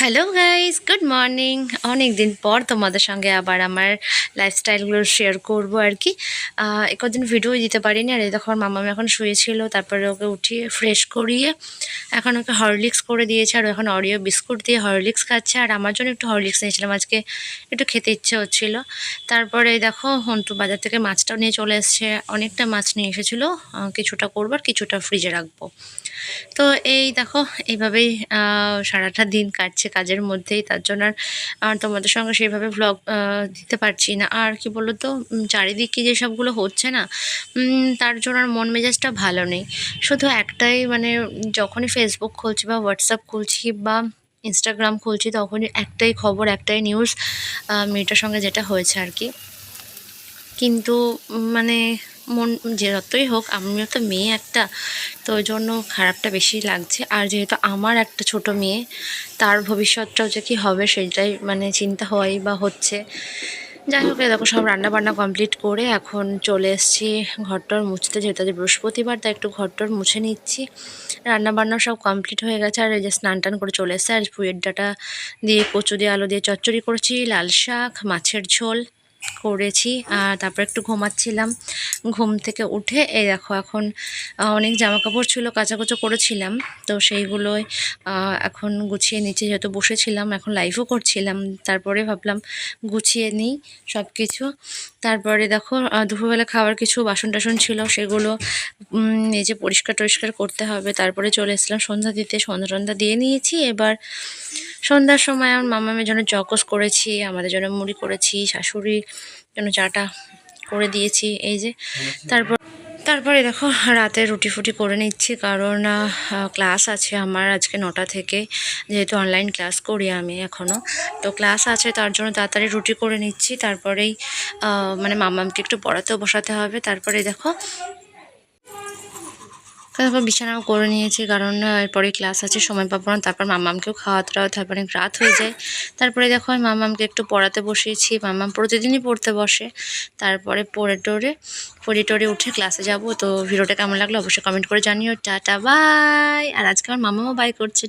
Hello guys, good morning. অনেক দিন পর তোমাদের সঙ্গে আবার আমার লাইফস্টাইলগুলো শেয়ার করব আর কি। কদিন ভিডিও দিতে পারিনি। আর এই দেখো মামামি এখন শুয়েছিল, তারপরে ওকে উঠিয়ে ফ্রেশ করিয়ে এখন ওকে হরলিক্স করে দিয়েছে, আর এখন অরিও বিস্কুট দিয়ে হরলিক্স খাচ্ছে। আর আমার জন্য একটু হরলিক্স নিয়েছিলাম, আজকে একটু খেতে ইচ্ছে হচ্ছিল। তারপরে দেখো হন্টু বাজার থেকে মাছটাও নিয়ে চলে এসছে, অনেকটা মাছ নিয়ে এসেছিলো। কিছুটা করবো আর কিছুটা ফ্রিজে রাখবো। তো এই দেখো এইভাবেই সারাটা দিন কাটছে কাজের মধ্যেই, তার জন্য আর তোমাদের সঙ্গে সেইভাবে ভ্লগ দিতে পারছি না। আর কি বলো তো, চারিদিকে যেসবগুলো হচ্ছে না, তার জন্য আর মন মেজাজটা ভালো নেই। শুধু একটাই মানে যখনই ফেসবুক খুলছি বা হোয়াটসঅ্যাপ খুলছি বা ইনস্টাগ্রাম খুলছি, তখনই একটাই খবর, একটাই নিউজ, মেয়েটার সঙ্গে যেটা হয়েছে আর কি। কিন্তু মানে মন যে যতই হোক, আমিও তো মেয়ে একটা, তো ওই জন্য খারাপটা বেশি লাগছে। আর যেহেতু আমার একটা ছোট মেয়ে, তার ভবিষ্যৎটাও যে কী হবে সেটাই মানে চিন্তা হয় বা হচ্ছে। যাই হোক, দেখো সব রান্না বান্না কমপ্লিট করে এখন চলে এসেছি ঘরটর মুছতে, যেহেতু আজ বৃহস্পতিবার, তাই একটু ঘরটর মুছে নিচ্ছি। রান্না বান্না সব কমপ্লিট হয়ে গেছে, আর এই যে স্নান টান করে চলে এসেছে। আর পুঁইয়ের ডাঁটা দিয়ে কচু দিয়ে আলু দিয়ে চচ্চড়ি করেছি, লাল শাক, মাছের ঝোল করেছি। আর তারপর একটু ঘুমাচ্ছিলাম। ঘুম থেকে উঠে এই দেখো এখন অনেক জামা কাপড় ছিল, কাচাকুচো করেছিলাম, তো সেইগুলোই এখন গুছিয়ে নিচ্ছি। যেহেতু বসেছিলাম, এখন লাইভও করছিলাম, তারপরে ভাবলাম গুছিয়ে নিই সব কিছু। তারপরে দেখো দুপুরবেলা খাওয়ার কিছু বাসন টাসন ছিল, সেগুলো এই যে পরিষ্কার টরিষ্কার করতে হবে। তারপরে চলে এসেছিলাম সন্ধ্যা দিতে, সন্ধ্যা টন্ধ্যা দিয়ে নিয়েছি। এবার সন্ধ্যার সময় আমার মামামের জন্য চকস করেছি, আমাদের জন্য মুড়ি করেছি, শাশুড়ির জন্য চাটা করে দিয়েছি এই যে। তারপরে দেখো রাতে রুটি ফুটি করে নিচ্ছি, কারণ ক্লাস আছে আমার আজকে 9টা থেকে, যেহেতু অনলাইন ক্লাস করি আমি এখনও, তো ক্লাস আছে, তার জন্য তাড়াতাড়ি রুটি করে নিচ্ছি। তারপরেই মানে মামামকে একটু পড়াতেও বসাতে হবে। তারপরে দেখো তারপর বিছানাও করে নিয়েছি, কারণ এরপরে ক্লাস আছে, সময় পাবো না। তারপর মামামকেও খাওয়াতে হবে, তারপরে রাত হয়ে যায়। তারপরে দেখো আমি মামামকে একটু পড়াতে বসিয়েছি, মামাম প্রতিদিনই পড়তে বসে। তারপরে পড়ে টরে উঠে ক্লাসে যাব। তো ভিডিওটা কেমন লাগলো অবশ্যই কমেন্ট করে জানিও। Tata bye. আর আজকে আমার মামাও বাই করছে।